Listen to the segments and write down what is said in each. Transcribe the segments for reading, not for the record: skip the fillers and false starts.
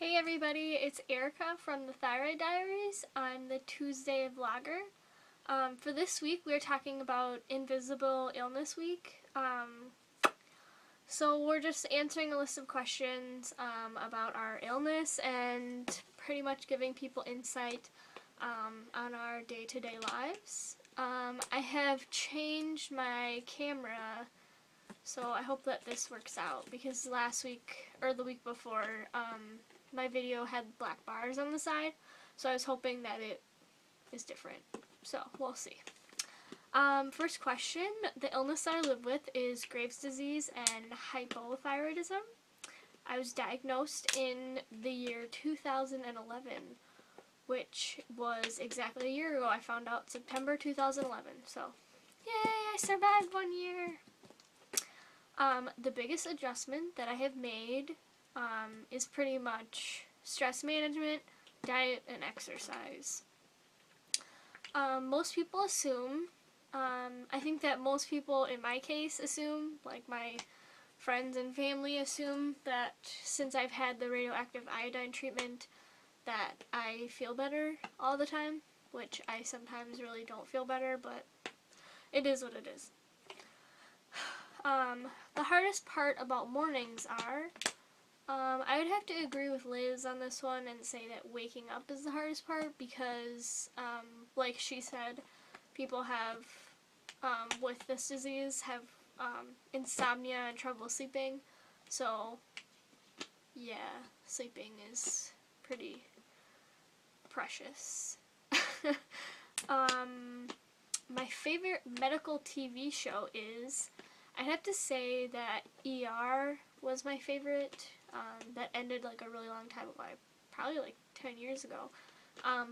Hey everybody, it's Erica from the Thyroid Diaries. I'm the Tuesday vlogger. For this week, we're talking about Invisible Illness Week. So we're just answering a list of questions about our illness and pretty much giving people insight on our day-to-day lives. I have changed my camera, so I hope that this works out because last week, or the week before, my video had black bars on the side, so I was hoping that it is different. So, we'll see. First question, the illness that I live with is Graves' disease and hypothyroidism. I was diagnosed in the year 2011, which was exactly a year ago. I found out September 2011, so yay, I survived 1 year. The biggest adjustment that I have made is pretty much stress management, diet, and exercise. Most people assume, I think that most people in my case assume, like my friends and family assume, that since I've had the radioactive iodine treatment that I feel better all the time, which I sometimes really don't feel better, but it is what it is. The hardest part about mornings are, I would have to agree with Liz on this one and say that waking up is the hardest part because, like she said, people have, with this disease, have insomnia and trouble sleeping. So, yeah, sleeping is pretty precious. My favorite medical TV show is, I'd have to say that ER was my favorite. That ended like a really long time ago, probably like 10 years ago.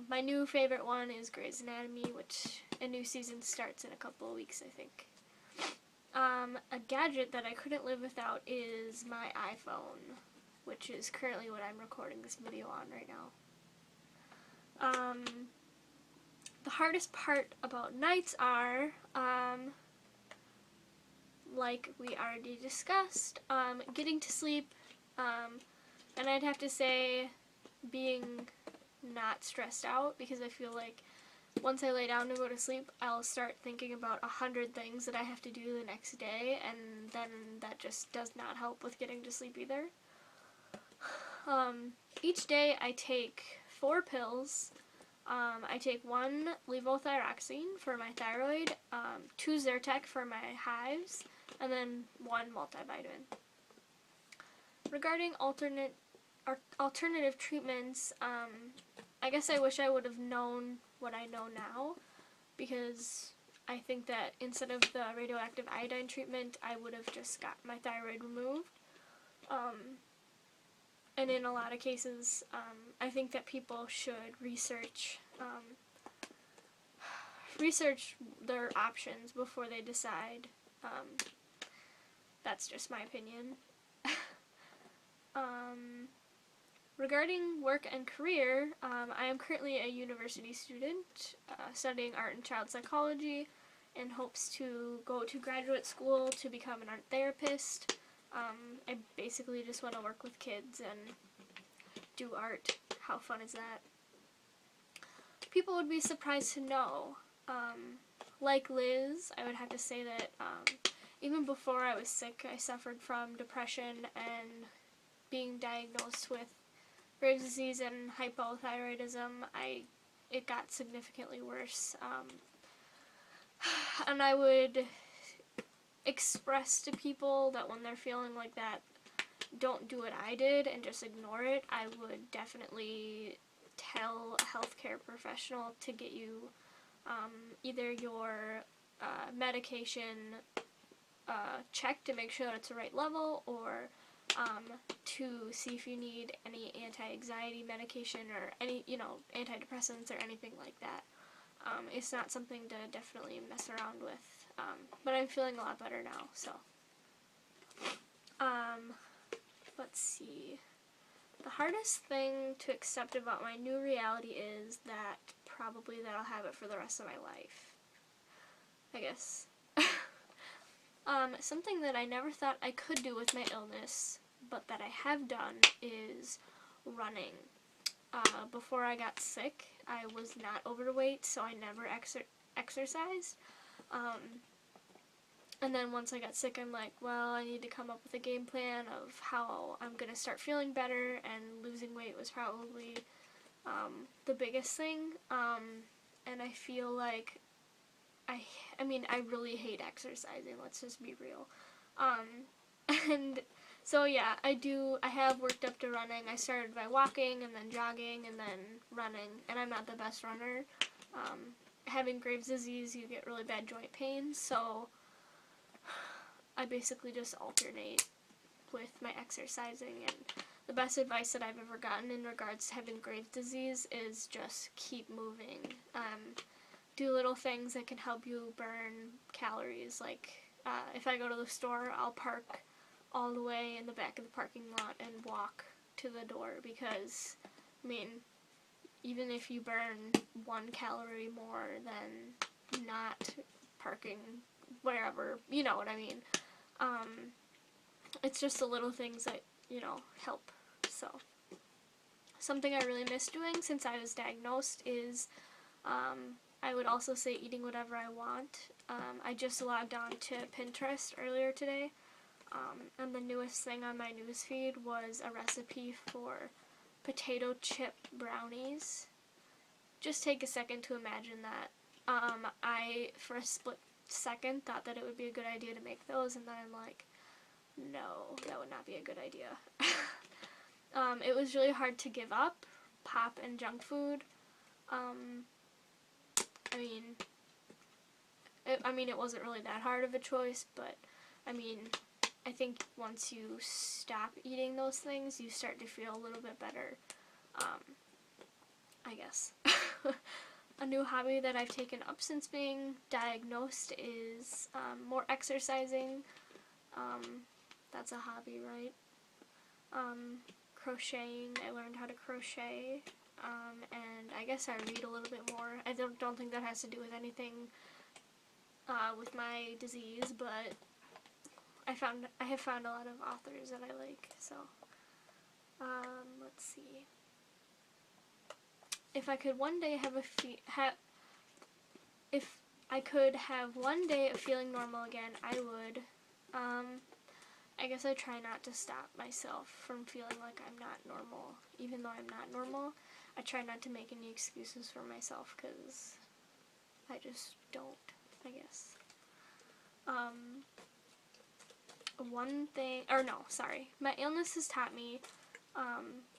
My new favorite one is Grey's Anatomy, which a new season starts in a couple of weeks, I think. A gadget that I couldn't live without is my iPhone, which is currently what I'm recording this video on right now. The hardest part about nights are, like we already discussed, getting to sleep, and I'd have to say being not stressed out, because I feel like once I lay down to go to sleep, I'll start thinking about 100 things that I have to do the next day, and then that just does not help with getting to sleep either. Each day I take 4 pills. I take 1 levothyroxine for my thyroid, 2 Zyrtec for my hives, and then 1 multivitamin. Regarding alternative treatments, I guess I wish I would have known what I know now, because I think that instead of the radioactive iodine treatment, I would have just got my thyroid removed. And in a lot of cases, I think that people should research their options before they decide. That's just my opinion. Regarding work and career, I am currently a university student studying art and child psychology in hopes to go to graduate school to become an art therapist. I basically just want to work with kids and do art. How fun is that? People would be surprised to know. Like Liz, I would have to say that even before I was sick, I suffered from depression and being diagnosed with Graves' disease and hypothyroidism. It got significantly worse. And I would express to people that when they're feeling like that, don't do what I did and just ignore it. I would definitely tell a healthcare professional to get you either your medication checked to make sure that it's the right level, or to see if you need any anti-anxiety medication or any, antidepressants or anything like that. It's not something to definitely mess around with, but I'm feeling a lot better now, so. Let's see. The hardest thing to accept about my new reality is that probably that I'll have it for the rest of my life, I guess. Something that I never thought I could do with my illness, but that I have done, is running. Before I got sick, I was not overweight, so I never exercised. And then once I got sick, I'm like, well, I need to come up with a game plan of how I'm going to start feeling better, and losing weight was probably the biggest thing. And I feel like I mean, I really hate exercising, let's just be real. And so yeah, I have worked up to running. I started by walking and then jogging and then running, and I'm not the best runner. Having Graves' disease, you get really bad joint pain, so I basically just alternate with my exercising. And the best advice that I've ever gotten in regards to having Graves' disease is just keep moving. Do little things that can help you burn calories. Like if I go to the store, I'll park all the way in the back of the parking lot and walk to the door, because, I mean, even if you burn 1 calorie more than not parking wherever, you know what I mean. It's just the little things that, help. So, something I really miss doing since I was diagnosed is, I would also say eating whatever I want. I just logged on to Pinterest earlier today, and the newest thing on my newsfeed was a recipe for potato chip brownies. Just take a second to imagine that. I, for a split second, thought that it would be a good idea to make those, and then I'm like, no, that would not be a good idea. It was really hard to give up pop and junk food. I mean, it wasn't really that hard of a choice, but, I mean, I think once you stop eating those things, you start to feel a little bit better, I guess. A new hobby that I've taken up since being diagnosed is more exercising. That's a hobby, right? Crocheting. I learned how to crochet, and I guess I read a little bit more. I don't think that has to do with anything with my disease, but I have found a lot of authors that I like. So let's see. If I could one day if I could have one day of feeling normal again, I would. I guess I try not to stop myself from feeling like I'm not normal. Even though I'm not normal, I try not to make any excuses for myself, because I just don't, I guess. My illness has taught me,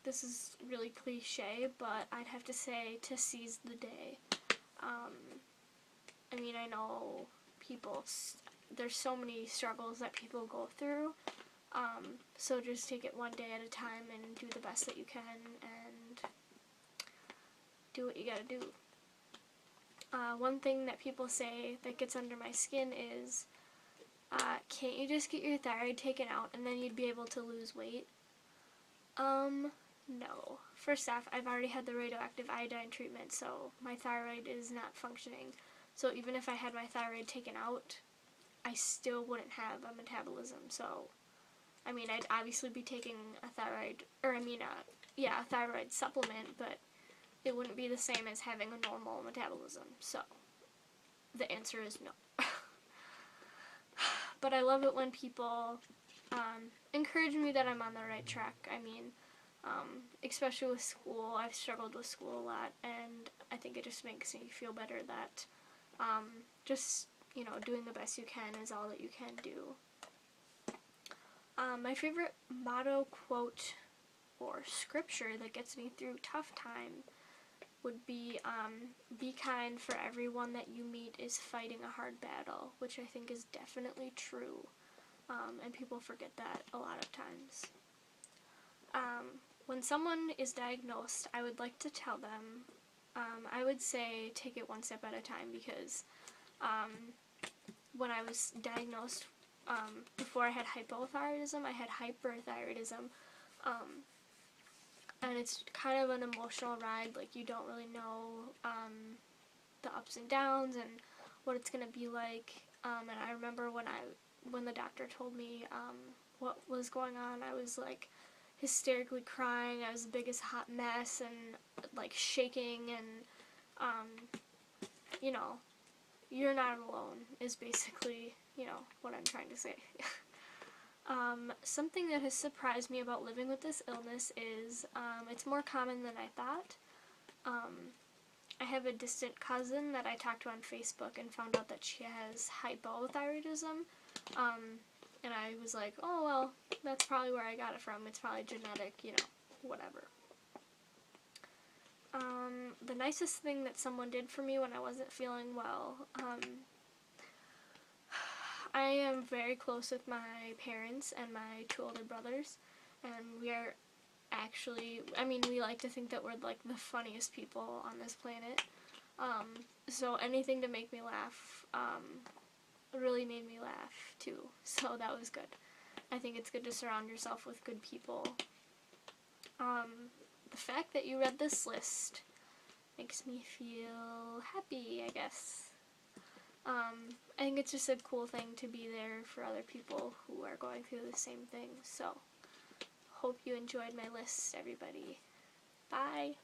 this is really cliche, but I'd have to say to seize the day. I mean, I know there's so many struggles that people go through, so just take it one day at a time and do the best that you can and do what you gotta do. One thing that people say that gets under my skin is, can't you just get your thyroid taken out and then you'd be able to lose weight? No. First off, I've already had the radioactive iodine treatment, so my thyroid is not functioning. So even if I had my thyroid taken out, I still wouldn't have a metabolism. So, I mean, I'd obviously be taking a thyroid supplement, but it wouldn't be the same as having a normal metabolism. So, the answer is no. But I love it when people encourage me that I'm on the right track. I mean, especially with school, I've struggled with school a lot, and I think it just makes me feel better that just, doing the best you can is all that you can do. My favorite motto, quote, or scripture that gets me through tough time would be kind, for everyone that you meet is fighting a hard battle, which I think is definitely true, and people forget that a lot of times. When someone is diagnosed, I would like to tell them, I would say take it one step at a time, because when I was diagnosed, before I had hypothyroidism, I had hyperthyroidism, and it's kind of an emotional ride. Like, you don't really know the ups and downs and what it's going to be like, and I remember when the doctor told me what was going on, I was like, hysterically crying. I was the biggest hot mess and like shaking and you know, you're not alone is basically, you know, what I'm trying to say. Something that has surprised me about living with this illness is it's more common than I thought. I have a distant cousin that I talked to on Facebook and found out that she has hypothyroidism. And I was like, oh, well, that's probably where I got it from. It's probably genetic, you know, whatever. The nicest thing that someone did for me when I wasn't feeling well, I am very close with my parents and my 2 older brothers, and we are actually, I mean, we like to think that we're like the funniest people on this planet. So anything to make me laugh really made me laugh too, so that was good. I think it's good to surround yourself with good people. The fact that you read this list makes me feel happy, I guess. I think it's just a cool thing to be there for other people who are going through the same thing. So, hope you enjoyed my list, everybody. Bye!